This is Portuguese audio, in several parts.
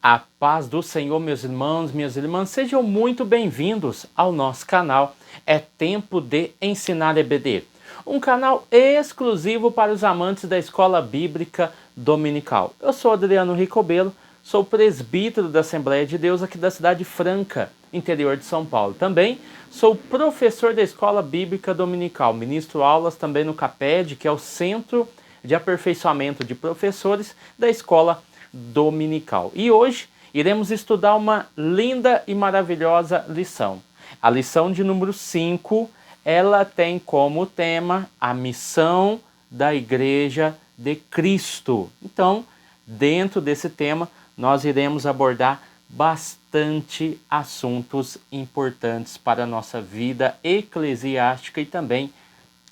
A paz do Senhor, meus irmãos, minhas irmãs, sejam muito bem-vindos ao nosso canal. É tempo de ensinar EBD, um canal exclusivo para os amantes da Escola Bíblica Dominical. Eu sou Adriano Ricobelo, sou presbítero da Assembleia de Deus aqui da cidade Franca, interior de São Paulo. Também sou professor da Escola Bíblica Dominical, ministro aulas também no CAPED, que é o Centro de Aperfeiçoamento de Professores da Escola Dominical. E hoje iremos estudar uma linda e maravilhosa lição. A lição de número 5, ela tem como tema a missão da Igreja de Cristo. Então, dentro desse tema, nós iremos abordar bastante assuntos importantes para a nossa vida eclesiástica e também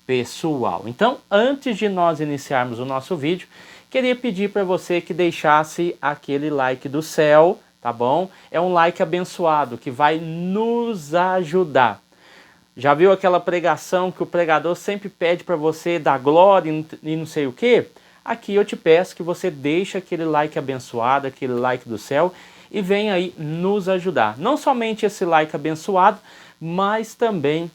pessoal. Então, antes de nós iniciarmos o nosso vídeo, queria pedir para você que deixasse aquele like do céu, tá bom? É um like abençoado que vai nos ajudar. Já viu aquela pregação que o pregador sempre pede para você dar glória e não sei o quê? Aqui eu te peço que você deixe aquele like abençoado, aquele like do céu e venha aí nos ajudar. Não somente esse like abençoado, mas também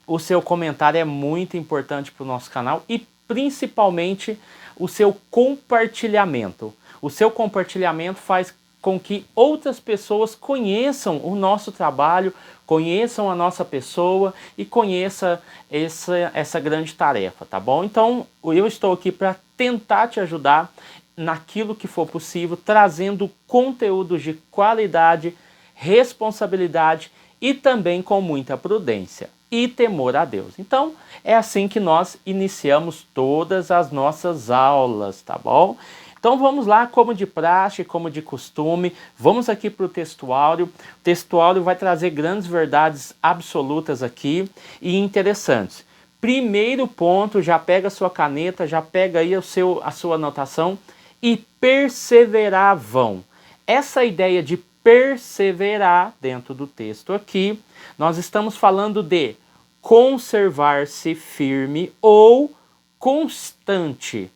o seu comentário é muito importante para o nosso canal e principalmente o seu compartilhamento. O seu compartilhamento faz com que outras pessoas conheçam o nosso trabalho, conheçam a nossa pessoa e conheçam essa grande tarefa, tá bom? Então, eu estou aqui para tentar te ajudar naquilo que for possível, trazendo conteúdos de qualidade, responsabilidade e também com muita prudência e temor a Deus. Então, é assim que nós iniciamos todas as nossas aulas, tá bom? Então vamos lá, como de praxe, como de costume, vamos aqui para o textuário. O textuário vai trazer grandes verdades absolutas aqui e interessantes. Primeiro ponto, já pega a sua caneta, já pega aí a sua anotação e perseveravam. Essa ideia de perseverar dentro do texto aqui, nós estamos falando de conservar-se firme ou constante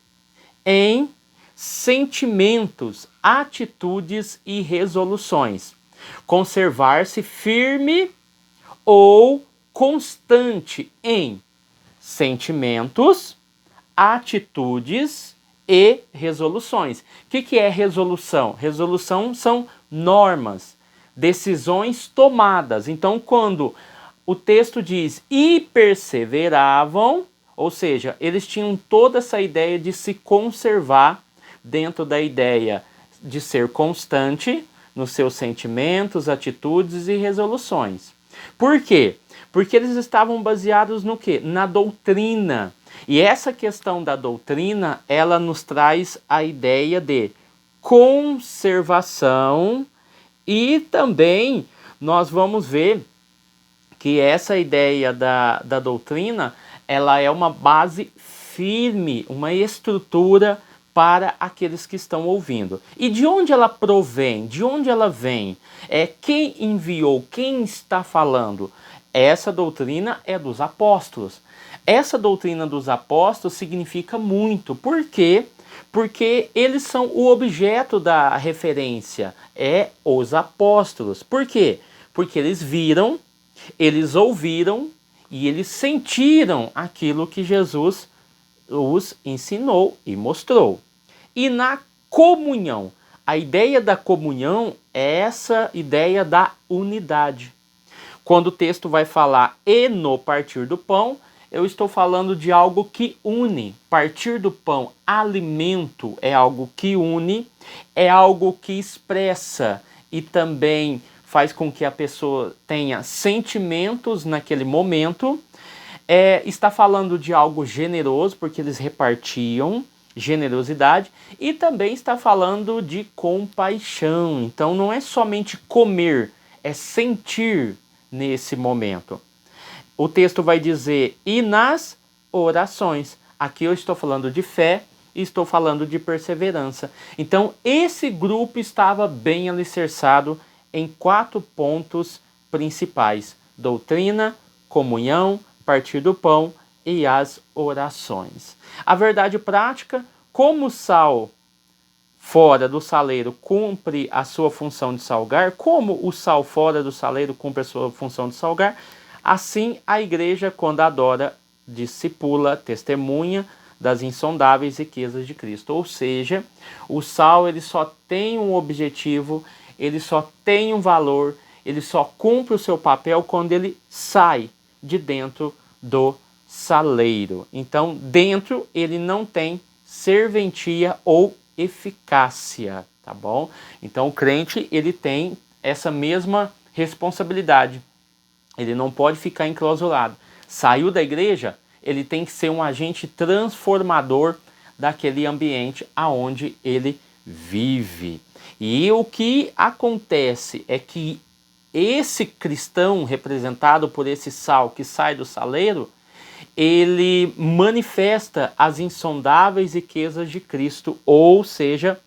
em sentimentos, atitudes e resoluções. Conservar-se firme ou constante em sentimentos, atitudes e resoluções. O que é resolução? Resolução são normas, decisões tomadas. Então, quando o texto diz e perseveravam, ou seja, eles tinham toda essa ideia de se conservar dentro da ideia de ser constante nos seus sentimentos, atitudes e resoluções. Por quê? Porque eles estavam baseados no quê? Na doutrina. E essa questão da doutrina, ela nos traz a ideia de conservação e também nós vamos ver que essa ideia da doutrina, ela é uma base firme, uma estrutura para aqueles que estão ouvindo. E de onde ela provém? De onde ela vem? Quem enviou? Quem está falando? Essa doutrina é dos apóstolos. Essa doutrina dos apóstolos significa muito. Por quê? Porque eles são o objeto da referência, os apóstolos. Por quê? Porque eles viram, eles ouviram e eles sentiram aquilo que Jesus os ensinou e mostrou. E na comunhão, a ideia da comunhão é essa ideia da unidade. Quando o texto vai falar e no partir do pão, eu estou falando de algo que une. Partir do pão, alimento, é algo que une, é algo que expressa e também faz com que a pessoa tenha sentimentos naquele momento. Está falando de algo generoso, porque eles repartiam generosidade, e também está falando de compaixão. Então não é somente comer, é sentir nesse momento. O texto vai dizer, e nas orações. Aqui eu estou falando de fé e estou falando de perseverança. Então esse grupo estava bem alicerçado em 4 pontos principais: doutrina, comunhão, partir do pão e as orações. A verdade prática, como o sal fora do saleiro cumpre a sua função de salgar, como o sal fora do saleiro cumpre a sua função de salgar, assim a igreja, quando adora, discipula, testemunha das insondáveis riquezas de Cristo. Ou seja, o sal ele só tem um objetivo, ele só tem um valor, ele só cumpre o seu papel quando ele sai de dentro do saleiro. Então, dentro ele não tem serventia ou eficácia, tá bom? Então, o crente ele tem essa mesma responsabilidade. Ele não pode ficar enclausurado. Saiu da igreja, ele tem que ser um agente transformador daquele ambiente aonde ele vive. E o que acontece é que esse cristão representado por esse sal que sai do saleiro, ele manifesta as insondáveis riquezas de Cristo, ou seja,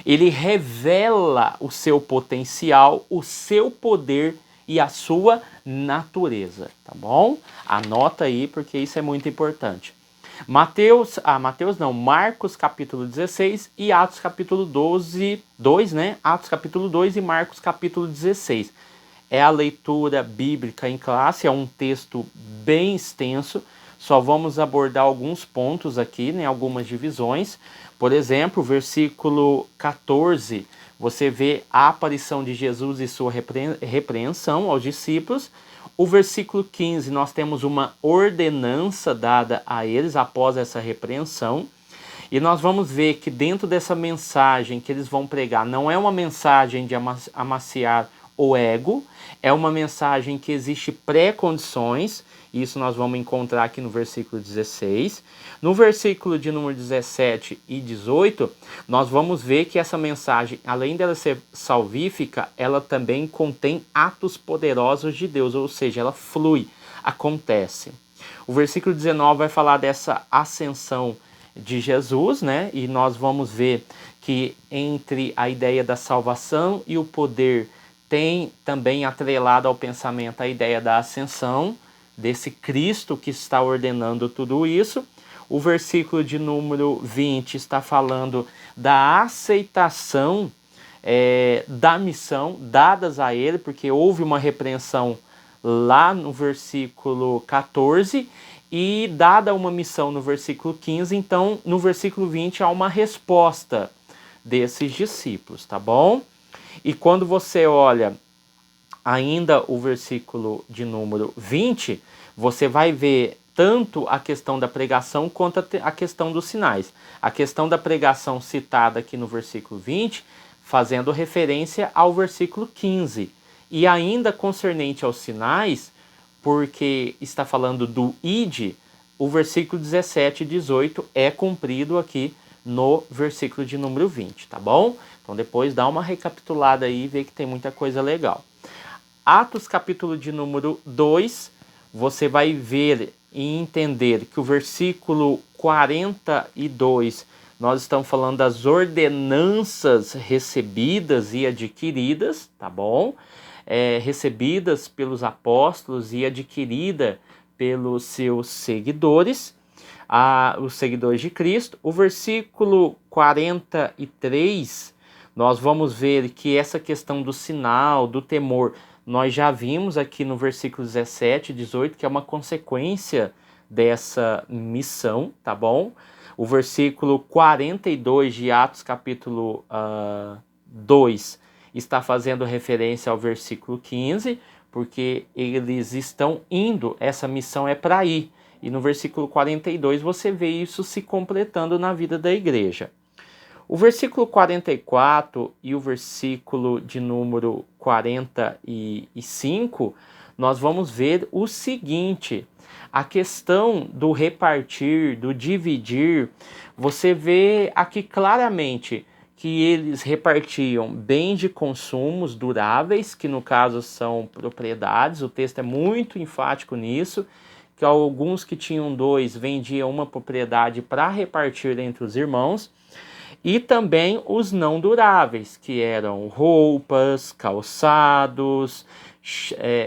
ele revela o seu potencial, o seu poder e a sua natureza, tá bom? Anota aí porque isso é muito importante. Marcos capítulo 16 e Atos capítulo 2, né? Atos capítulo 2 e Marcos capítulo 16. É a leitura bíblica em classe, é um texto bem extenso, só vamos abordar alguns pontos aqui, né? Algumas divisões. Por exemplo, o versículo 14, você vê a aparição de Jesus e sua repreensão aos discípulos. O versículo 15, nós temos uma ordenança dada a eles após essa repreensão. E nós vamos ver que dentro dessa mensagem que eles vão pregar, não é uma mensagem de amaciar o ego, é uma mensagem que existe pré-condições. Isso nós vamos encontrar aqui no versículo 16. No versículo de número 17 e 18, nós vamos ver que essa mensagem, além dela ser salvífica, ela também contém atos poderosos de Deus, ou seja, ela flui, acontece. O versículo 19 vai falar dessa ascensão de Jesus, né? E nós vamos ver que entre a ideia da salvação e o poder tem também atrelado ao pensamento a ideia da ascensão, desse Cristo que está ordenando tudo isso. O versículo de número 20 está falando da aceitação da missão dadas a ele, porque houve uma repreensão lá no versículo 14 e dada uma missão no versículo 15, então no versículo 20 há uma resposta desses discípulos, tá bom? E quando você olha ainda o versículo de número 20, você vai ver tanto a questão da pregação quanto a questão dos sinais. A questão da pregação citada aqui no versículo 20, fazendo referência ao versículo 15. E ainda concernente aos sinais, porque está falando do id, o versículo 17 e 18 é cumprido aqui no versículo de número 20, tá bom? Então depois dá uma recapitulada aí e vê que tem muita coisa legal. Atos capítulo de número 2, você vai ver e entender que o versículo 42, nós estamos falando das ordenanças recebidas e adquiridas, tá bom? Recebidas pelos apóstolos e adquirida pelos seus seguidores, os seguidores de Cristo. O versículo 43, nós vamos ver que essa questão do sinal, do temor, nós já vimos aqui no versículo 17 e 18, que é uma consequência dessa missão, tá bom? O versículo 42 de Atos capítulo 2 está fazendo referência ao versículo 15, porque eles estão indo, essa missão é para ir. E no versículo 42 você vê isso se completando na vida da igreja. O versículo 44 e o versículo de número 45, nós vamos ver o seguinte: a questão do repartir, do dividir, você vê aqui claramente que eles repartiam bens de consumos duráveis, que no caso são propriedades, o texto é muito enfático nisso, que alguns que tinham 2 vendiam uma propriedade para repartir entre os irmãos, e também os não duráveis, que eram roupas, calçados,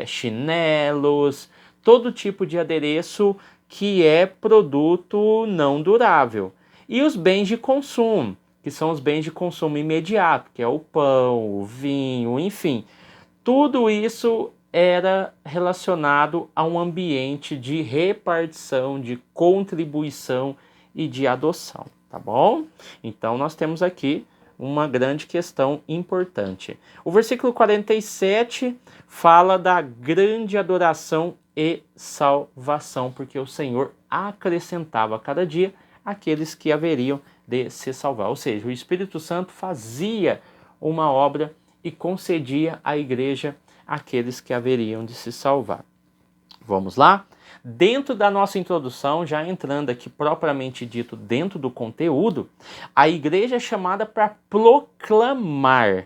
chinelos, todo tipo de adereço que é produto não durável. E os bens de consumo, que que são os bens de consumo imediato, que é o pão, o vinho, enfim. Tudo isso era relacionado a um ambiente de repartição, de contribuição e de adoção, tá bom? Então nós temos aqui uma grande questão importante. O versículo 47 fala da grande adoração e salvação, porque o Senhor acrescentava a cada dia aqueles que haveriam de se salvar. Ou seja, o Espírito Santo fazia uma obra e concedia à igreja aqueles que haveriam de se salvar. Vamos lá? Dentro da nossa introdução, já entrando aqui propriamente dito dentro do conteúdo, a igreja é chamada para proclamar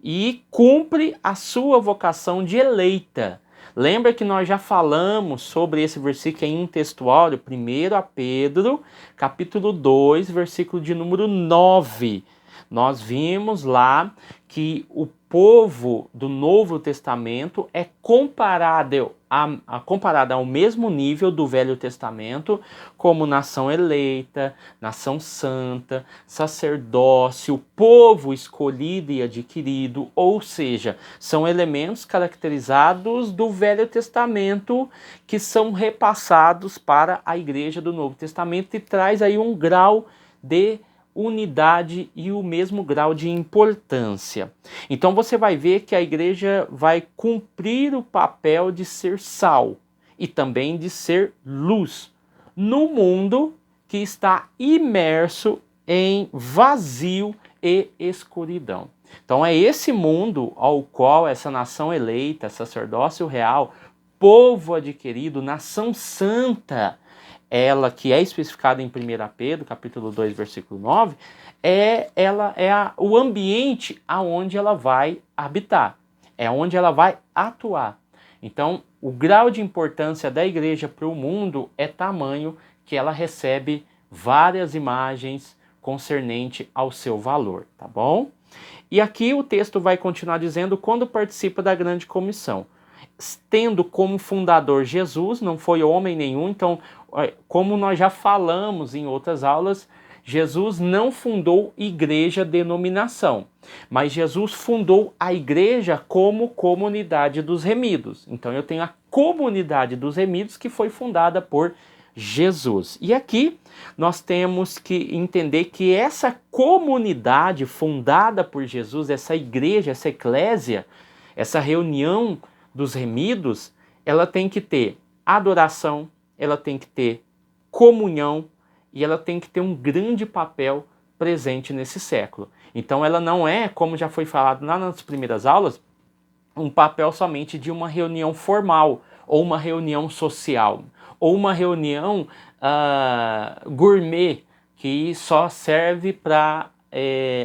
e cumpre a sua vocação de eleita. Lembra que nós já falamos sobre esse versículo em um textuário, 1 Pedro, capítulo 2, versículo de número 9. Nós vimos lá que o povo do Novo Testamento é comparado ao mesmo nível do Velho Testamento, como nação eleita, nação santa, sacerdócio, povo escolhido e adquirido, ou seja, são elementos caracterizados do Velho Testamento que são repassados para a igreja do Novo Testamento e traz aí um grau de unidade e o mesmo grau de importância. Então você vai ver que a igreja vai cumprir o papel de ser sal e também de ser luz no mundo que está imerso em vazio e escuridão. Então é esse mundo ao qual essa nação eleita, sacerdócio real, povo adquirido, nação santa, ela que é especificada em 1 Pedro, capítulo 2, versículo 9, o ambiente aonde ela vai habitar, é onde ela vai atuar. Então, o grau de importância da igreja para o mundo é tamanho que ela recebe várias imagens concernente ao seu valor, tá bom? E aqui o texto vai continuar dizendo quando participa da grande comissão. Tendo como fundador Jesus, não foi homem nenhum, então, como nós já falamos em outras aulas, Jesus não fundou igreja denominação, mas Jesus fundou a igreja como comunidade dos remidos. Então eu tenho a comunidade dos remidos que foi fundada por Jesus. E aqui nós temos que entender que essa comunidade fundada por Jesus, essa igreja, essa eclésia, essa reunião dos remidos, ela tem que ter adoração, ela tem que ter comunhão e ela tem que ter um grande papel presente nesse século. Então ela não é, como já foi falado lá nas primeiras aulas, um papel somente de uma reunião formal, ou uma reunião social, ou uma reunião gourmet, que só serve para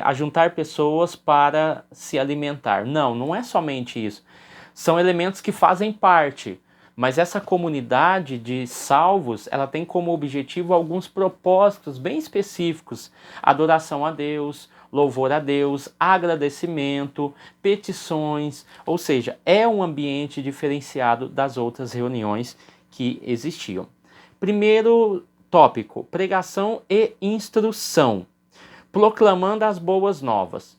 ajuntar pessoas para se alimentar. Não, não é somente isso. São elementos que fazem parte, mas essa comunidade de salvos, ela tem como objetivo alguns propósitos bem específicos: adoração a Deus, louvor a Deus, agradecimento, petições, ou seja, é um ambiente diferenciado das outras reuniões que existiam. Primeiro tópico, pregação e instrução, proclamando as boas novas.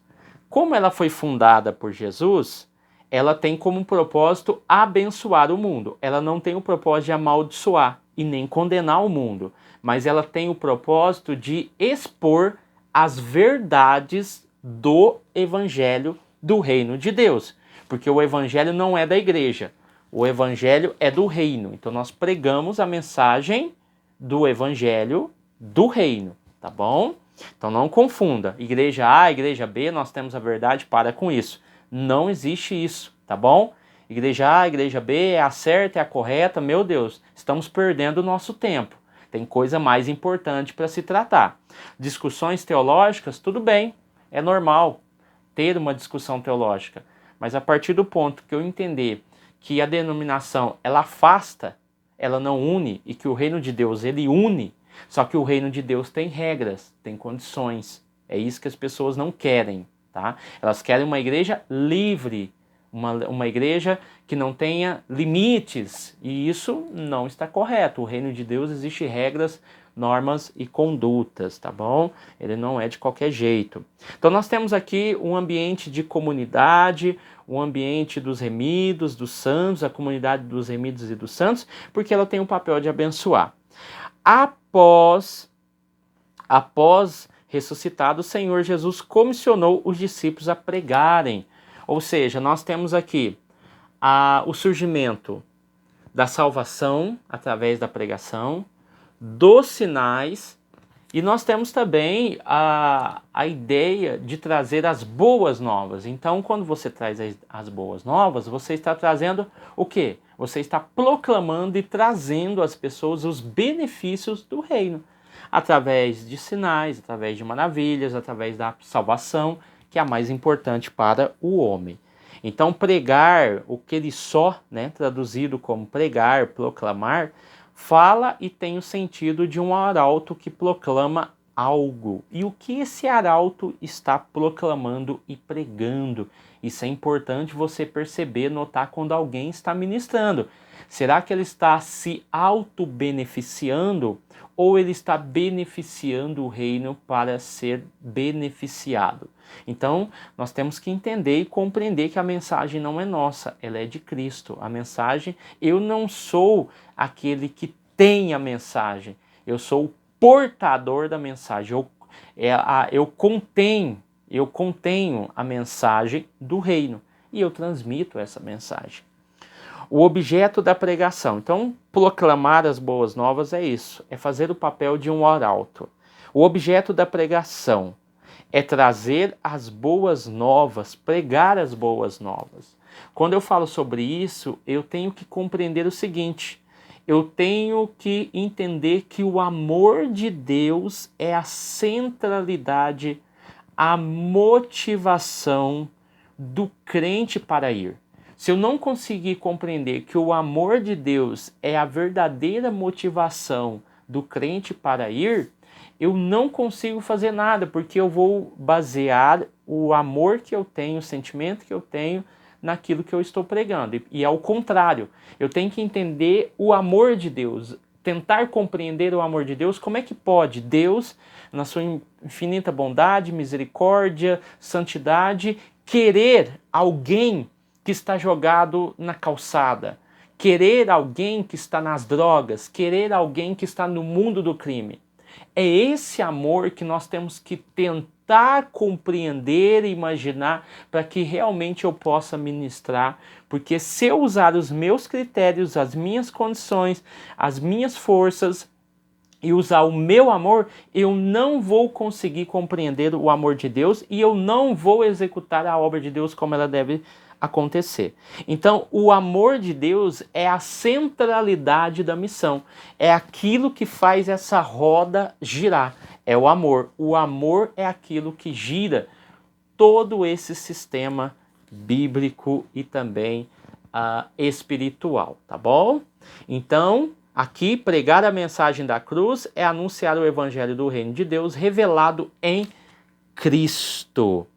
Como ela foi fundada por Jesus, ela tem como propósito abençoar o mundo. Ela não tem o propósito de amaldiçoar e nem condenar o mundo, mas ela tem o propósito de expor as verdades do evangelho do reino de Deus. Porque o evangelho não é da igreja, o evangelho é do reino. Então nós pregamos a mensagem do evangelho do reino, tá bom? Então não confunda, igreja A, igreja B, nós temos a verdade, para com isso. Não existe isso, tá bom? Igreja A, igreja B, é a certa, é a correta, meu Deus, estamos perdendo o nosso tempo. Tem coisa mais importante para se tratar. Discussões teológicas, tudo bem, é normal ter uma discussão teológica, mas a partir do ponto que eu entender que a denominação, ela afasta, ela não une, e que o reino de Deus, ele une, só que o reino de Deus tem regras, tem condições. É isso que as pessoas não querem, tá? Elas querem uma igreja livre, uma igreja que não tenha limites, e isso não está correto. O reino de Deus existe regras normas e condutas, tá bom? Ele não é de qualquer jeito. Então nós temos aqui um ambiente de comunidade, um ambiente dos remidos, dos santos, a comunidade dos remidos e dos santos, porque ela tem o papel de abençoar. Após ressuscitado, o Senhor Jesus comissionou os discípulos a pregarem. Ou seja, nós temos aqui o surgimento da salvação através da pregação, dos sinais, e nós temos também a ideia de trazer as boas novas. Então, quando você traz as boas novas, você está trazendo o quê? Você está proclamando e trazendo às pessoas os benefícios do reino, através de sinais, através de maravilhas, através da salvação, que é a mais importante para o homem. Então, pregar, o que ele só, traduzido como pregar, proclamar, fala e tem o sentido de um arauto que proclama algo. E o que esse arauto está proclamando e pregando? Isso é importante você perceber, notar quando alguém está ministrando. Será que ele está se auto-beneficiando ou ele está beneficiando o reino para ser beneficiado? Então, nós temos que entender e compreender que a mensagem não é nossa, ela é de Cristo. A mensagem, eu não sou aquele que tem a mensagem, eu sou o portador da mensagem, eu contenho a mensagem do reino e eu transmito essa mensagem. O objeto da pregação. Então, proclamar as boas novas é isso, é fazer o papel de um arauto. O objeto da pregação é trazer as boas novas, pregar as boas novas. Quando eu falo sobre isso, eu tenho que compreender o seguinte: eu tenho que entender que o amor de Deus é a centralidade, a motivação do crente para ir. Se eu não conseguir compreender que o amor de Deus é a verdadeira motivação do crente para ir, eu não consigo fazer nada, porque eu vou basear o amor que eu tenho, o sentimento que eu tenho naquilo que eu estou pregando. E ao contrário, eu tenho que entender o amor de Deus, tentar compreender o amor de Deus. Como é que pode Deus, na sua infinita bondade, misericórdia, santidade, querer alguém que está jogado na calçada, querer alguém que está nas drogas, querer alguém que está no mundo do crime? É esse amor que nós temos que tentar compreender e imaginar para que realmente eu possa ministrar, porque se eu usar os meus critérios, as minhas condições, as minhas forças e usar o meu amor, eu não vou conseguir compreender o amor de Deus e eu não vou executar a obra de Deus como ela deve acontecer. Então, o amor de Deus é a centralidade da missão, é aquilo que faz essa roda girar, é o amor. O amor é aquilo que gira todo esse sistema bíblico e também espiritual, tá bom? Então, aqui, pregar a mensagem da cruz é anunciar o evangelho do reino de Deus revelado em Cristo.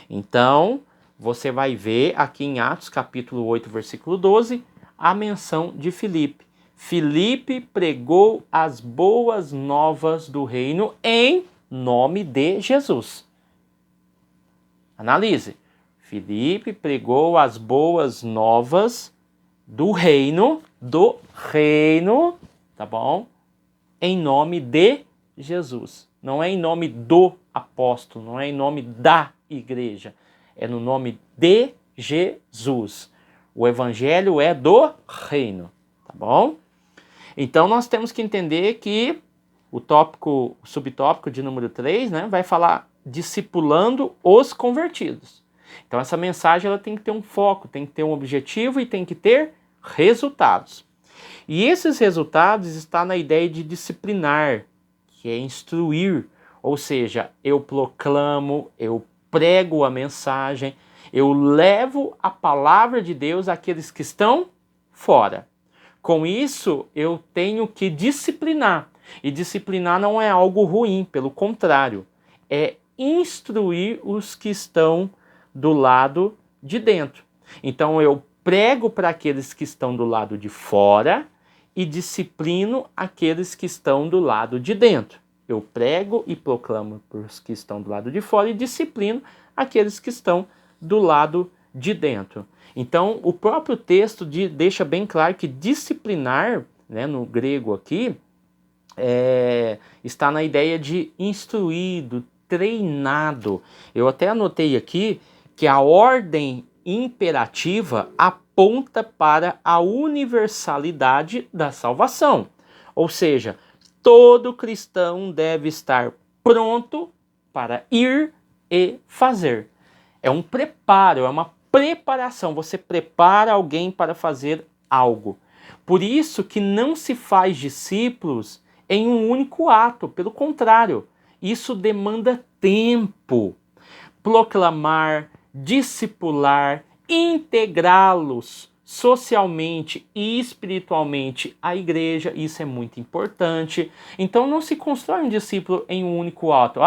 Então, você vai ver aqui em Atos capítulo 8, versículo 12, a menção de Filipe. Filipe pregou as boas novas do reino em nome de Jesus. Analise. Filipe pregou as boas novas do reino, tá bom? Em nome de Jesus. Não é em nome do apóstolo, não é em nome da igreja. É no nome de Jesus. O evangelho é do reino, tá bom? Então nós temos que entender que o subtópico de número 3, vai falar discipulando os convertidos. Então essa mensagem ela tem que ter um foco, tem que ter um objetivo e tem que ter resultados. E esses resultados estão na ideia de disciplinar, que é instruir, ou seja, eu proclamo, eu prego a mensagem, eu levo a palavra de Deus àqueles que estão fora. Com isso, eu tenho que disciplinar. E disciplinar não é algo ruim, pelo contrário, é instruir os que estão do lado de dentro. Então eu prego para aqueles que estão do lado de fora e disciplino aqueles que estão do lado de dentro. Eu prego e proclamo para os que estão do lado de fora e disciplino aqueles que estão do lado de dentro. Então, o próprio texto deixa bem claro que disciplinar, né, no grego aqui, está na ideia de instruído, treinado. Eu até anotei aqui que a ordem imperativa aponta para a universalidade da salvação. Ou seja, todo cristão deve estar pronto para ir e fazer. É um preparo, é uma preparação. Você prepara alguém para fazer algo. Por isso que não se faz discípulos em um único ato. Pelo contrário, isso demanda tempo. Proclamar, discipular, integrá-los socialmente e espiritualmente à igreja, isso é muito importante. Então não se constrói um discípulo em um único ato.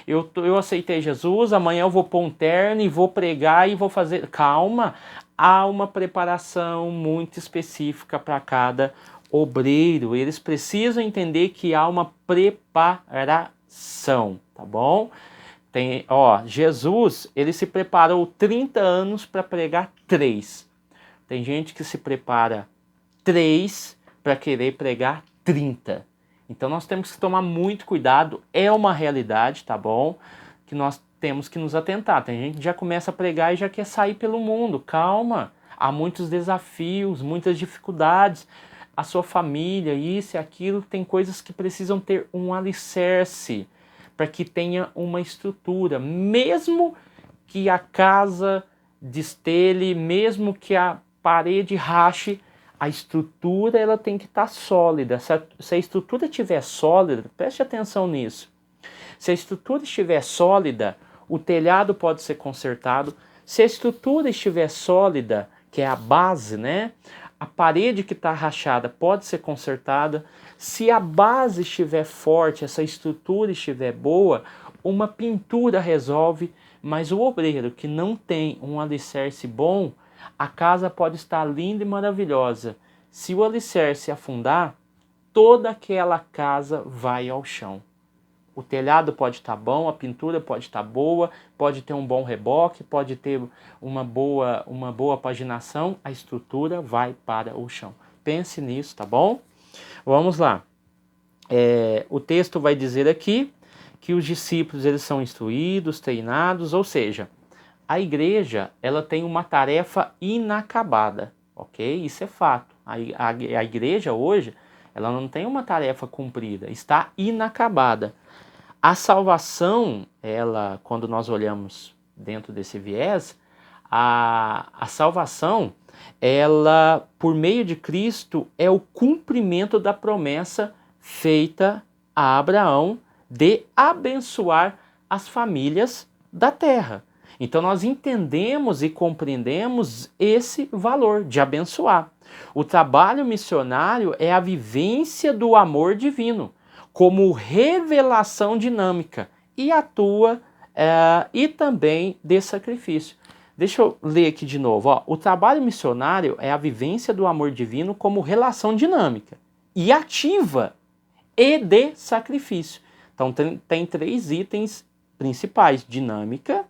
Eu aceitei Jesus, amanhã eu vou pôr um terno e vou pregar e vou fazer... Calma, há uma preparação muito específica para cada obreiro. Eles precisam entender que há uma preparação, tá bom? Jesus, ele se preparou 30 anos para pregar 3. Tem gente que se prepara 3 para querer pregar 30. Então nós temos que tomar muito cuidado, é uma realidade, tá bom? Que nós temos que nos atentar. Tem gente que já começa a pregar e já quer sair pelo mundo. Calma, há muitos desafios, muitas dificuldades. A sua família, isso e aquilo, tem coisas que precisam ter um alicerce para que tenha uma estrutura. Mesmo que a casa destelhe, mesmo que a parede rache, a estrutura ela tem que estar sólida. Se a estrutura estiver sólida, preste atenção nisso. Se a estrutura estiver sólida, o telhado pode ser consertado. Se a estrutura estiver sólida, que é a base, né? A parede que está rachada pode ser consertada. Se a base estiver forte, essa estrutura estiver boa, uma pintura resolve. Mas o obreiro que não tem um alicerce bom, a casa pode estar linda e maravilhosa. Se o alicerce afundar, toda aquela casa vai ao chão. O telhado pode estar bom, a pintura pode estar boa, pode ter um bom reboque, pode ter uma boa paginação, a estrutura vai para o chão. Pense nisso, tá bom? Vamos lá. O texto vai dizer aqui que os discípulos eles são instruídos, treinados, ou seja, a igreja ela tem uma tarefa inacabada, ok? Isso é fato. A igreja hoje ela não tem uma tarefa cumprida, está inacabada. A salvação, ela, quando nós olhamos dentro desse viés, a salvação, ela, por meio de Cristo, é o cumprimento da promessa feita a Abraão de abençoar as famílias da terra. Então nós entendemos e compreendemos esse valor de abençoar. O trabalho missionário é a vivência do amor divino como revelação dinâmica e atua e também de sacrifício. Deixa eu ler aqui de novo. O trabalho missionário é a vivência do amor divino como relação dinâmica e ativa e de sacrifício. Então tem 3 itens principais. Dinâmica,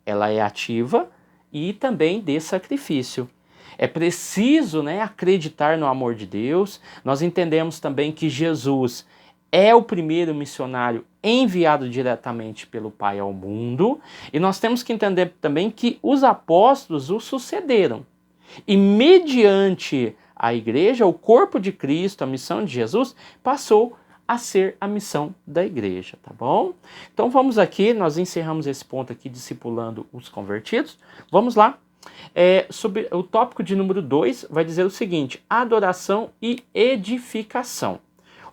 ela é ativa e também de sacrifício. É preciso, né, acreditar no amor de Deus. Nós entendemos também que Jesus é o primeiro missionário enviado diretamente pelo Pai ao mundo. E nós temos que entender também que os apóstolos o sucederam. E mediante a igreja, o corpo de Cristo, a missão de Jesus, passou a ser a missão da igreja, tá bom? Então vamos aqui, nós encerramos esse ponto aqui, discipulando os convertidos. Vamos lá. Sobre o tópico de número 2 vai dizer o seguinte: adoração e edificação.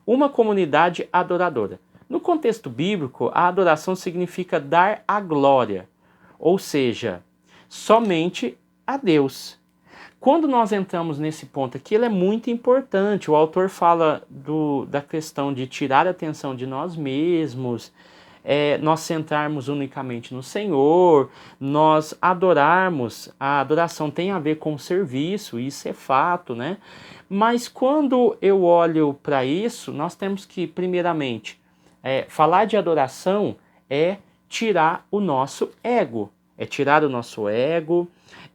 Uma comunidade adoradora. No contexto bíblico, a adoração significa dar a glória, ou seja, somente a Deus. Quando nós entramos nesse ponto aqui, ele é muito importante. O autor fala da questão de tirar a atenção de nós mesmos, nós centrarmos unicamente no Senhor, nós adorarmos. A adoração tem a ver com o serviço, isso é fato, né? Mas quando eu olho para isso, nós temos que, primeiramente, falar de adoração é tirar o nosso ego. É tirar o nosso ego,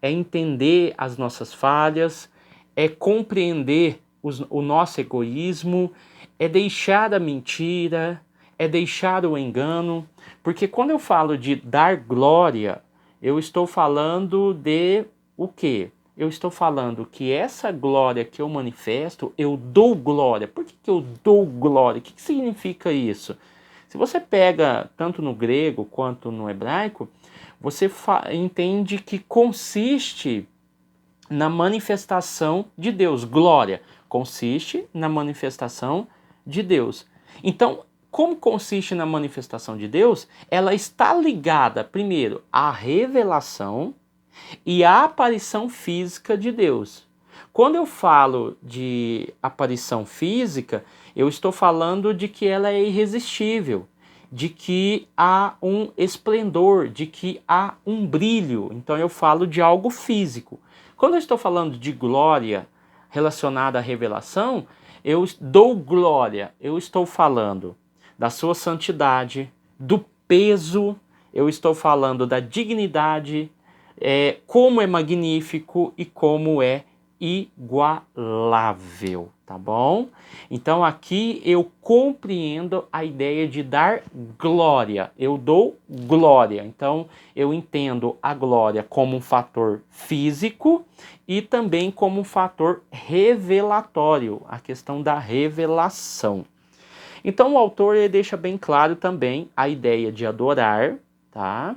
é entender as nossas falhas, é compreender o nosso egoísmo, é deixar a mentira, é deixar o engano. Porque quando eu falo de dar glória, eu estou falando de o quê? Eu estou falando que essa glória que eu manifesto, eu dou glória. Por que eu dou glória? O que significa isso? Se você pega tanto no grego quanto no hebraico, você entende que consiste na manifestação de Deus. Glória consiste na manifestação de Deus. Então, como consiste na manifestação de Deus, ela está ligada, primeiro, à revelação e à aparição física de Deus. Quando eu falo de aparição física, eu estou falando de que ela é irresistível, de que há um esplendor, de que há um brilho. Então eu falo de algo físico. Quando eu estou falando de glória relacionada à revelação, eu dou glória, eu estou falando da sua santidade, do peso, eu estou falando da dignidade, como é magnífico e como é igualável, tá bom? Então aqui eu compreendo a ideia de dar glória, eu dou glória. Então eu entendo a glória como um fator físico e também como um fator revelatório, a questão da revelação. Então o autor ele deixa bem claro também a ideia de adorar, tá?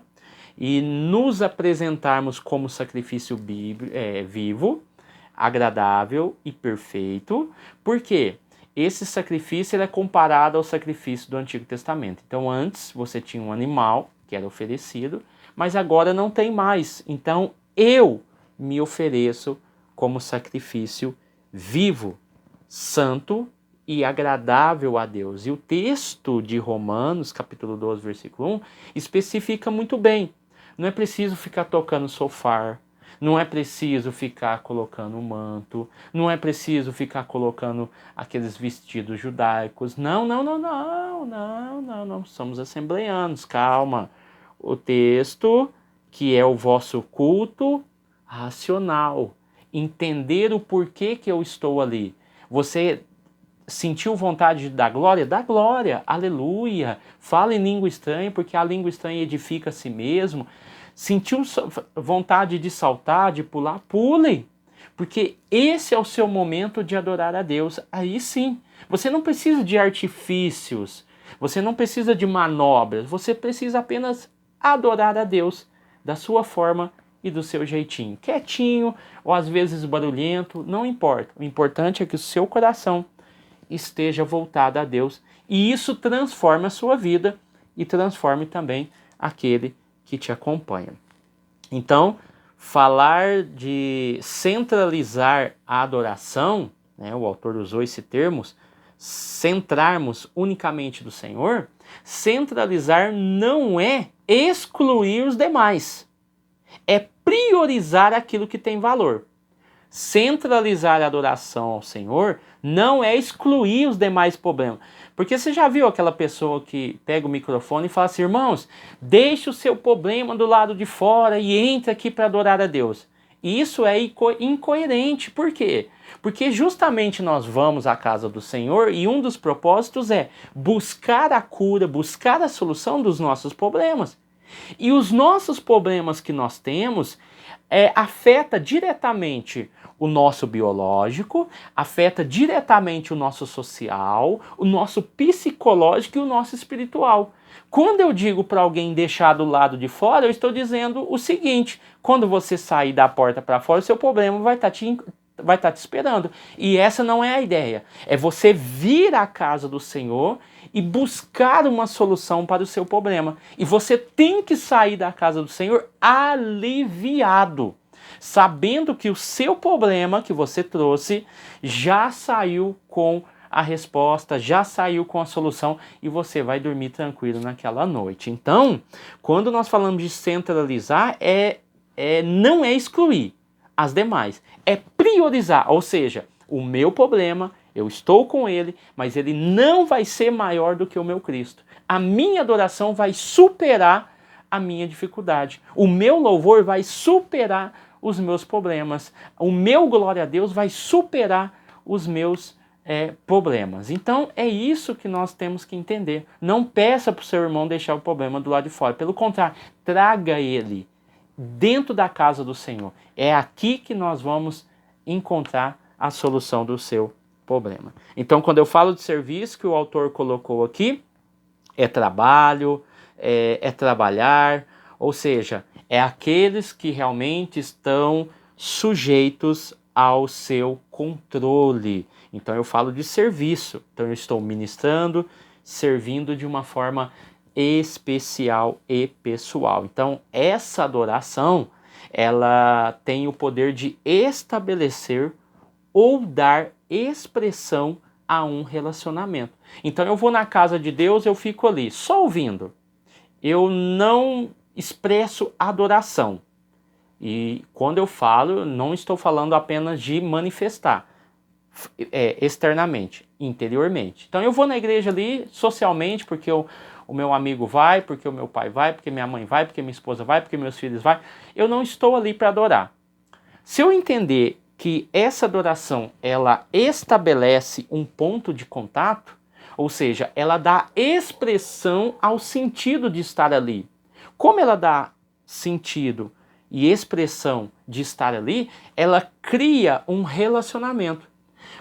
E nos apresentarmos como sacrifício vivo, agradável e perfeito. Por quê? Esse sacrifício ele é comparado ao sacrifício do Antigo Testamento. Então antes você tinha um animal que era oferecido, mas agora não tem mais. Então eu me ofereço como sacrifício vivo, santo e agradável a Deus. E o texto de Romanos, capítulo 12, versículo 1, especifica muito bem. Não é preciso ficar tocando sofar, não é preciso ficar colocando um manto, não é preciso ficar colocando aqueles vestidos judaicos. Não, somos assembleanos, calma. O texto, que é o vosso culto racional, entender o porquê que eu estou ali. Você sentiu vontade de dar glória? Dá glória, aleluia. Fala em língua estranha, porque a língua estranha edifica a si mesmo. Sentiu vontade de saltar, de pular? Pule, porque esse é o seu momento de adorar a Deus. Aí sim, você não precisa de artifícios, você não precisa de manobras, você precisa apenas adorar a Deus da sua forma e do seu jeitinho. Quietinho, ou às vezes barulhento, não importa. O importante é que o seu coração esteja voltado a Deus e isso transforma a sua vida e transforme também aquele que te acompanha. Então, falar de centralizar a adoração, né, o autor usou esse termo, centrarmos unicamente do Senhor, centralizar não é excluir os demais, é priorizar aquilo que tem valor. Centralizar a adoração ao Senhor não é excluir os demais problemas. Porque você já viu aquela pessoa que pega o microfone e fala assim: irmãos, deixe o seu problema do lado de fora e entre aqui para adorar a Deus. Isso é incoerente. Por quê? Porque justamente nós vamos à casa do Senhor e um dos propósitos é buscar a cura, buscar a solução dos nossos problemas. E os nossos problemas que nós temos afeta diretamente o nosso biológico, afeta diretamente o nosso social, o nosso psicológico e o nosso espiritual. Quando eu digo para alguém deixar do lado de fora, eu estou dizendo o seguinte: quando você sair da porta para fora, o seu problema vai estar te esperando. E essa não é a ideia. É você vir à casa do Senhor e buscar uma solução para o seu problema. E você tem que sair da casa do Senhor aliviado, sabendo que o seu problema que você trouxe já saiu com a resposta, já saiu com a solução e você vai dormir tranquilo naquela noite. Então, quando nós falamos de centralizar, não é excluir as demais, é priorizar, ou seja, o meu problema, eu estou com ele, mas ele não vai ser maior do que o meu Cristo. A minha adoração vai superar a minha dificuldade. O meu louvor vai superar os meus problemas. O meu glória a Deus vai superar os meus problemas. Então é isso que nós temos que entender. Não peça para o seu irmão deixar o problema do lado de fora. Pelo contrário, traga ele dentro da casa do Senhor. É aqui que nós vamos encontrar a solução do seu problema. Então, quando eu falo de serviço que o autor colocou aqui, é trabalho, é trabalhar, ou seja, é aqueles que realmente estão sujeitos ao seu controle. Então eu falo de serviço. Então eu estou ministrando, servindo de uma forma especial e pessoal. Então essa adoração, ela tem o poder de estabelecer ou dar expressão a um relacionamento. Então eu vou na casa de Deus, eu fico ali só ouvindo. Eu não expresso adoração. E quando eu falo, não estou falando apenas de manifestar externamente, interiormente. Então eu vou na igreja ali socialmente, porque o meu amigo vai, porque o meu pai vai, porque minha mãe vai, porque minha esposa vai, porque meus filhos vai. Eu não estou ali para adorar. Se eu entender que essa adoração, ela estabelece um ponto de contato, ou seja, ela dá expressão ao sentido de estar ali. Como ela dá sentido e expressão de estar ali, ela cria um relacionamento.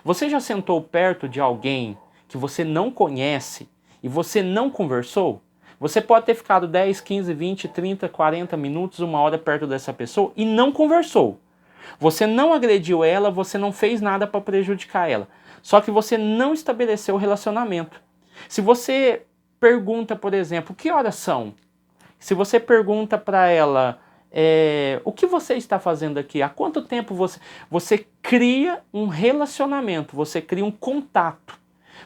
Você já sentou perto de alguém que você não conhece e você não conversou? Você pode ter ficado 10, 15, 20, 30, 40 minutos, uma hora perto dessa pessoa e não conversou. Você não agrediu ela, você não fez nada para prejudicar ela. Só que você não estabeleceu o relacionamento. Se você pergunta, por exemplo, que horas são? Se você pergunta para ela, o que você está fazendo aqui? Há quanto tempo você cria um relacionamento, você cria um contato.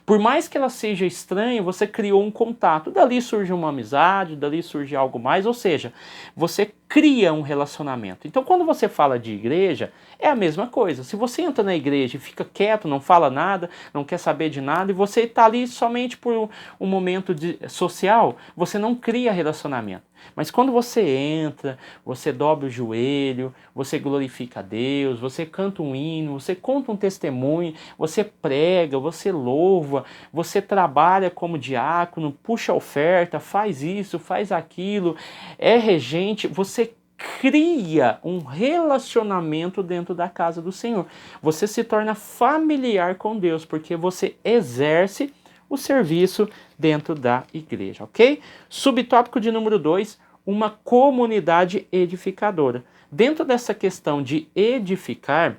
Por mais que ela seja estranha, você criou um contato. Dali surge uma amizade, dali surge algo mais, ou seja, você cria um relacionamento. Então, quando você fala de igreja, é a mesma coisa. Se você entra na igreja e fica quieto, não fala nada, não quer saber de nada, e você está ali somente por um momento social, você não cria relacionamento. Mas quando você entra, você dobra o joelho, você glorifica a Deus, você canta um hino, você conta um testemunho, você prega, você louva, você trabalha como diácono, puxa oferta, faz isso, faz aquilo, é regente, você cria um relacionamento dentro da casa do Senhor. Você se torna familiar com Deus, porque você exerce o serviço dentro da igreja, ok? Subtópico de número 2, uma comunidade edificadora. Dentro dessa questão de edificar,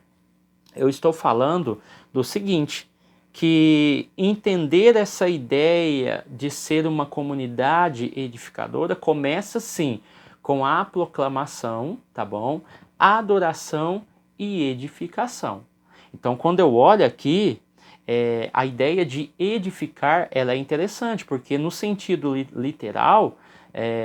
eu estou falando do seguinte, que entender essa ideia de ser uma comunidade edificadora começa sim com a proclamação, tá bom? Adoração e edificação. Então, quando eu olho aqui, a ideia de edificar, ela é interessante, porque no sentido literal,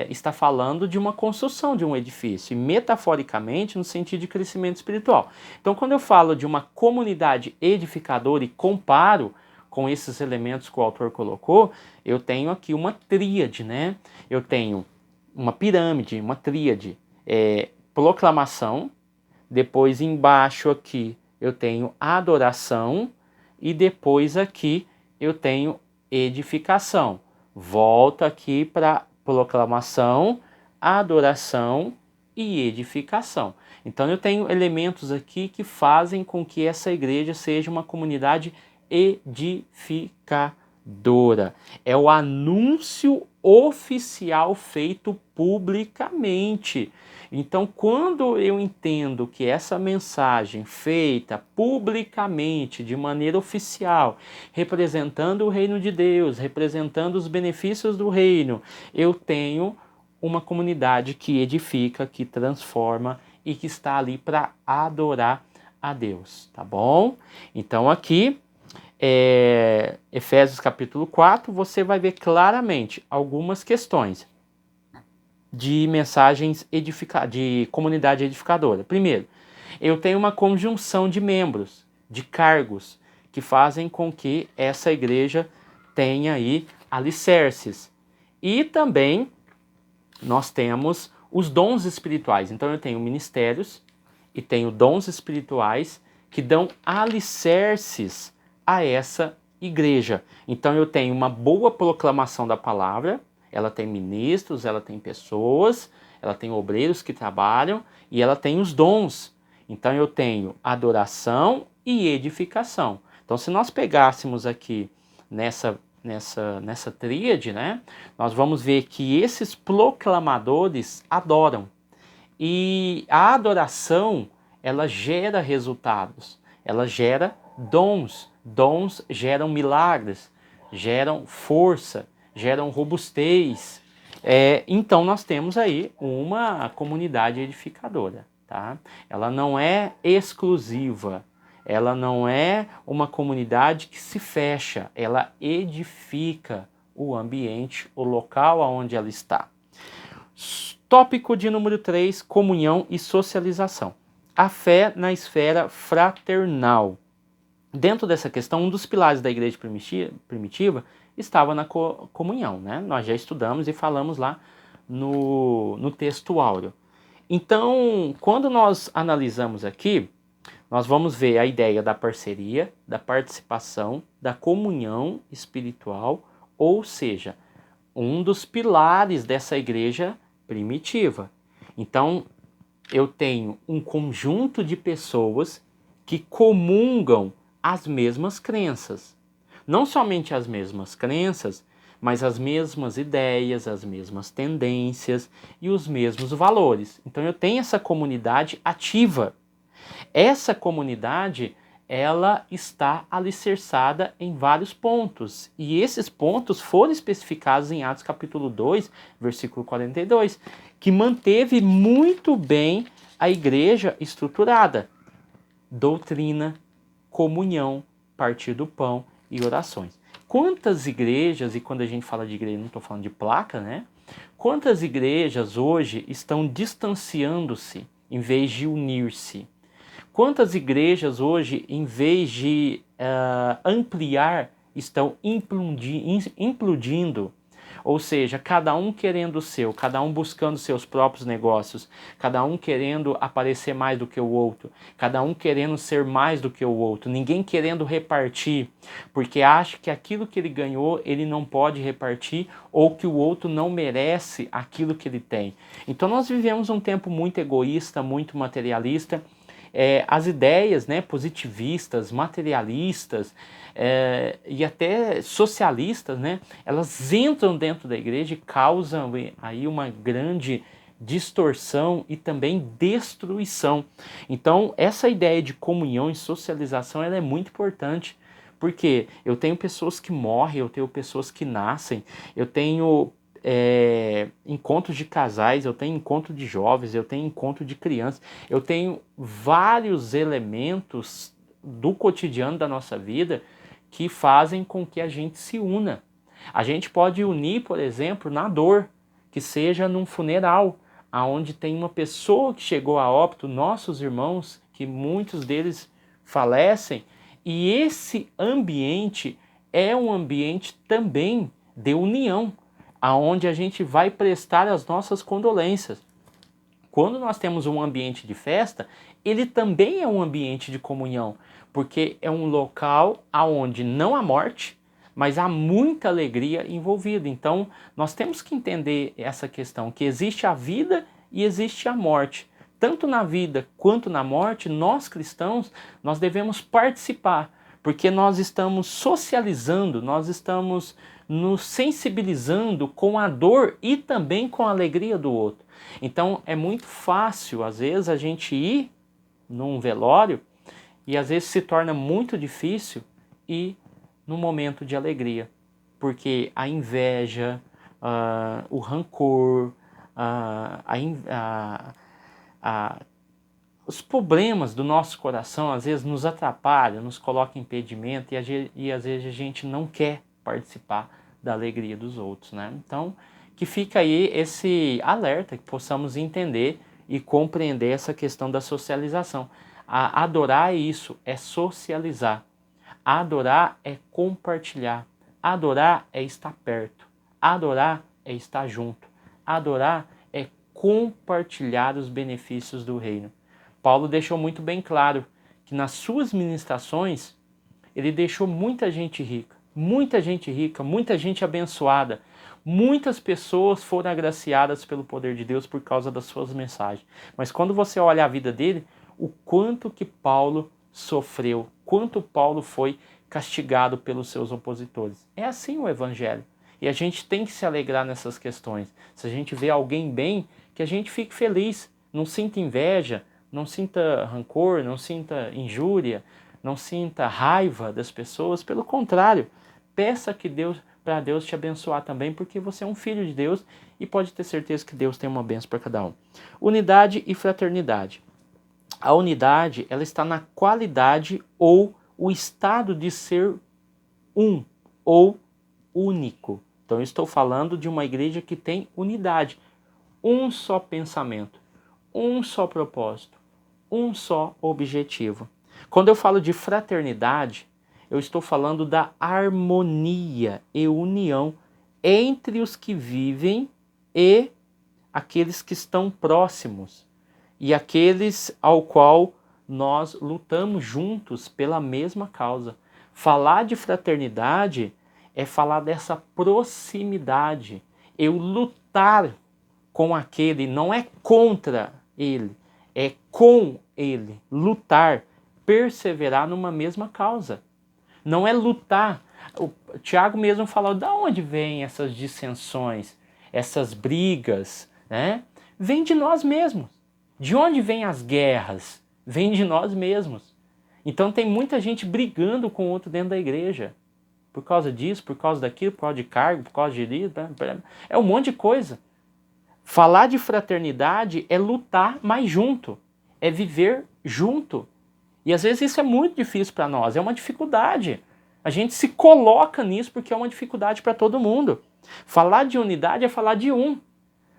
está falando de uma construção de um edifício, e metaforicamente no sentido de crescimento espiritual. Então, quando eu falo de uma comunidade edificadora e comparo com esses elementos que o autor colocou, eu tenho aqui uma tríade, né? Eu tenho uma pirâmide, uma tríade, proclamação, depois embaixo aqui eu tenho adoração, e depois aqui eu tenho edificação. Volto aqui para proclamação, adoração e edificação. Então eu tenho elementos aqui que fazem com que essa igreja seja uma comunidade edificadora. É o anúncio oficial feito publicamente. Então, quando eu entendo que essa mensagem feita publicamente, de maneira oficial, representando o reino de Deus, representando os benefícios do reino, eu tenho uma comunidade que edifica, que transforma e que está ali para adorar a Deus, tá bom? Então aqui Efésios capítulo 4, você vai ver claramente algumas questões de mensagens de comunidade edificadora. Primeiro, eu tenho uma conjunção de membros, de cargos, que fazem com que essa igreja tenha aí alicerces. E também nós temos os dons espirituais. Então eu tenho ministérios e tenho dons espirituais que dão alicerces a essa igreja. Então eu tenho uma boa proclamação da palavra, ela tem ministros, ela tem pessoas, ela tem obreiros que trabalham e ela tem os dons. Então eu tenho adoração e edificação. Então se nós pegássemos aqui nessa tríade, né, nós vamos ver que esses proclamadores adoram. E a adoração, ela gera resultados, ela gera dons. Dons geram milagres, geram força, geram robustez. Então nós temos aí uma comunidade edificadora, tá? Ela não é exclusiva, ela não é uma comunidade que se fecha, ela edifica o ambiente, o local onde ela está. Tópico de número 3, comunhão e socialização. A fé na esfera fraternal. Dentro dessa questão, um dos pilares da igreja primitiva estava na comunhão, né? Nós já estudamos e falamos lá no texto áureo. Então, quando nós analisamos aqui, nós vamos ver a ideia da parceria, da participação, da comunhão espiritual, ou seja, um dos pilares dessa igreja primitiva. Então, eu tenho um conjunto de pessoas que comungam as mesmas crenças. Não somente as mesmas crenças, mas as mesmas ideias, as mesmas tendências e os mesmos valores. Então eu tenho essa comunidade ativa. Essa comunidade, ela está alicerçada em vários pontos. E esses pontos foram especificados em Atos capítulo 2, versículo 42, que manteve muito bem a igreja estruturada. Doutrina, comunhão, partir do pão e orações. Quantas igrejas, e quando a gente fala de igreja, não estou falando de placa, né? Quantas igrejas hoje estão distanciando-se em vez de unir-se? Quantas igrejas hoje, em vez de ampliar, estão implodindo? Ou seja, cada um querendo o seu, cada um buscando seus próprios negócios, cada um querendo aparecer mais do que o outro, cada um querendo ser mais do que o outro, ninguém querendo repartir, porque acha que aquilo que ele ganhou ele não pode repartir ou que o outro não merece aquilo que ele tem. Então nós vivemos um tempo muito egoísta, muito materialista. As ideias, né, positivistas, materialistas e até socialistas, né, elas entram dentro da igreja e causam aí uma grande distorção e também destruição. Então essa ideia de comunhão e socialização ela é muito importante, porque eu tenho pessoas que morrem, eu tenho pessoas que nascem, eu tenho encontros de casais, eu tenho encontro de jovens, eu tenho encontro de crianças, eu tenho vários elementos do cotidiano da nossa vida que fazem com que a gente se una. A gente pode unir, por exemplo, na dor, que seja num funeral, aonde tem uma pessoa que chegou a óbito, nossos irmãos, que muitos deles falecem, e esse ambiente é um ambiente também de união, aonde a gente vai prestar as nossas condolências. Quando nós temos um ambiente de festa, ele também é um ambiente de comunhão, porque é um local aonde não há morte, mas há muita alegria envolvida. Então, nós temos que entender essa questão, que existe a vida e existe a morte. Tanto na vida quanto na morte, nós cristãos, nós devemos participar, porque nós estamos socializando, nós estamos nos sensibilizando com a dor e também com a alegria do outro. Então é muito fácil, às vezes, a gente ir num velório e às vezes se torna muito difícil ir no momento de alegria, porque a inveja, o rancor, os problemas do nosso coração às vezes nos atrapalham, nos colocam impedimento e às vezes a gente não quer participar da alegria dos outros, né? Então, que fica aí esse alerta, que possamos entender e compreender essa questão da socialização. Adorar é isso, é socializar. Adorar é compartilhar. Adorar é estar perto. Adorar é estar junto. Adorar é compartilhar os benefícios do reino. Paulo deixou muito bem claro que nas suas ministrações ele deixou muita gente rica, muita gente abençoada. Muitas pessoas foram agraciadas pelo poder de Deus por causa das suas mensagens. Mas quando você olha a vida dele, o quanto que Paulo sofreu, quanto Paulo foi castigado pelos seus opositores. É assim o evangelho. E a gente tem que se alegrar nessas questões. Se a gente vê alguém bem, que a gente fique feliz, não sinta inveja, não sinta rancor, não sinta injúria, não sinta raiva das pessoas. Pelo contrário, peça que para Deus te abençoar também, porque você é um filho de Deus e pode ter certeza que Deus tem uma bênção para cada um. Unidade e fraternidade. A unidade, ela está na qualidade ou o estado de ser um ou único. Então eu estou falando de uma igreja que tem unidade, um só pensamento, um só propósito, um só objetivo. Quando eu falo de fraternidade, eu estou falando da harmonia e união entre os que vivem e aqueles que estão próximos e aqueles ao qual nós lutamos juntos pela mesma causa. Falar de fraternidade é falar dessa proximidade. Eu lutar com aquele, não é contra ele, é com ele. Lutar, perseverar numa mesma causa. Não é lutar. O Tiago mesmo falou, de onde vêm essas dissensões, essas brigas, né? Vem de nós mesmos. De onde vêm as guerras? Vem de nós mesmos. Então tem muita gente brigando com o outro dentro da igreja. Por causa disso, por causa daquilo, por causa de cargo, por causa de... É um monte de coisa. Falar de fraternidade é lutar mais junto. É viver junto. E às vezes isso é muito difícil para nós. É uma dificuldade. A gente se coloca nisso porque é uma dificuldade para todo mundo. Falar de unidade é falar de um.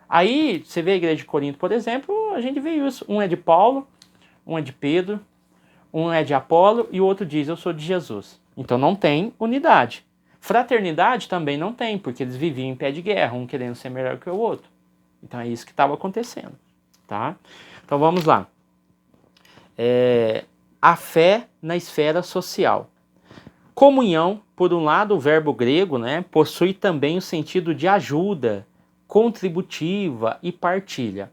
Aí, você vê a igreja de Corinto, por exemplo, a gente vê isso. Um é de Paulo, um é de Pedro, um é de Apolo e o outro diz, eu sou de Jesus. Então não tem unidade. Fraternidade também não tem, porque eles viviam em pé de guerra, um querendo ser melhor que o outro. Então é isso que estava acontecendo. Tá? Então vamos lá. A fé na esfera social. Comunhão, por um lado, o verbo grego, né, possui também o sentido de ajuda, contributiva e partilha.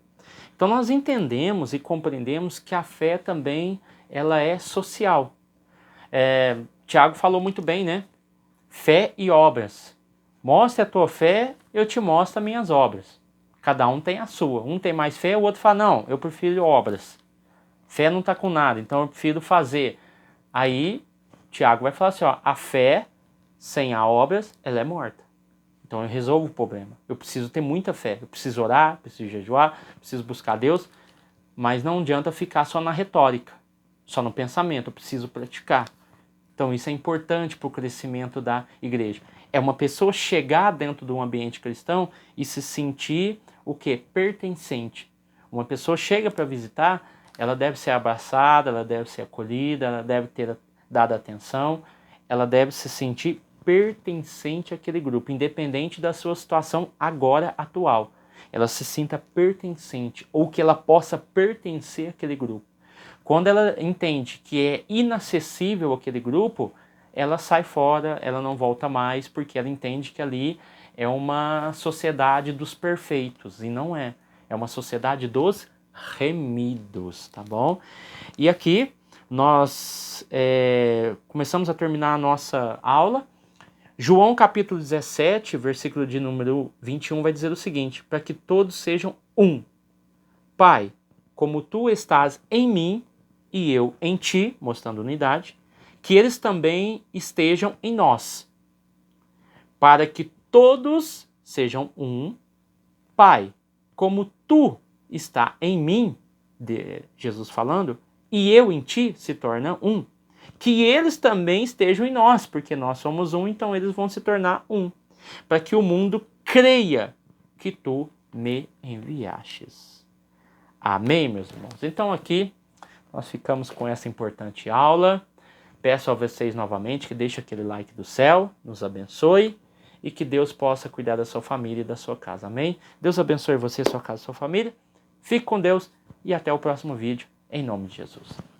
Então nós entendemos e compreendemos que a fé também ela é social. Tiago falou muito bem, né? Fé e obras. Mostre a tua fé, eu te mostro as minhas obras. Cada um tem a sua. Um tem mais fé, o outro fala, não, eu prefiro obras. Fé não está com nada, então eu prefiro fazer. Aí Tiago vai falar assim, ó, a fé sem as obras, ela é morta. Então eu resolvo o problema. Eu preciso ter muita fé. Eu preciso orar, preciso jejuar, preciso buscar Deus. Mas não adianta ficar só na retórica, só no pensamento. Eu preciso praticar. Então isso é importante para o crescimento da igreja. É uma pessoa chegar dentro de um ambiente cristão e se sentir o quê? Pertencente. Uma pessoa chega para visitar, ela deve ser abraçada, ela deve ser acolhida, ela deve ter dado atenção, ela deve se sentir pertencente àquele grupo, independente da sua situação agora atual. Ela se sinta pertencente, ou que ela possa pertencer àquele grupo. Quando ela entende que é inacessível aquele grupo, ela sai fora, ela não volta mais, porque ela entende que ali é uma sociedade dos perfeitos, e não é. É uma sociedade dos remidos, tá bom? E aqui nós começamos a terminar a nossa aula. João capítulo 17, versículo de número 21 vai dizer o seguinte, para que todos sejam um. Pai, como tu estás em mim e eu em ti, mostrando unidade, que eles também estejam em nós, para que todos sejam um. Pai, como tu está em mim Jesus falando, e eu em ti se torna um. Que eles também estejam em nós, porque nós somos um, então eles vão se tornar um. Para que o mundo creia que tu me enviastes. Amém, meus irmãos? Então aqui nós ficamos com essa importante aula. Peço a vocês novamente que deixem aquele like do céu, nos abençoe e que Deus possa cuidar da sua família e da sua casa. Amém? Deus abençoe você, sua casa e sua família. Fique com Deus e até o próximo vídeo, em nome de Jesus.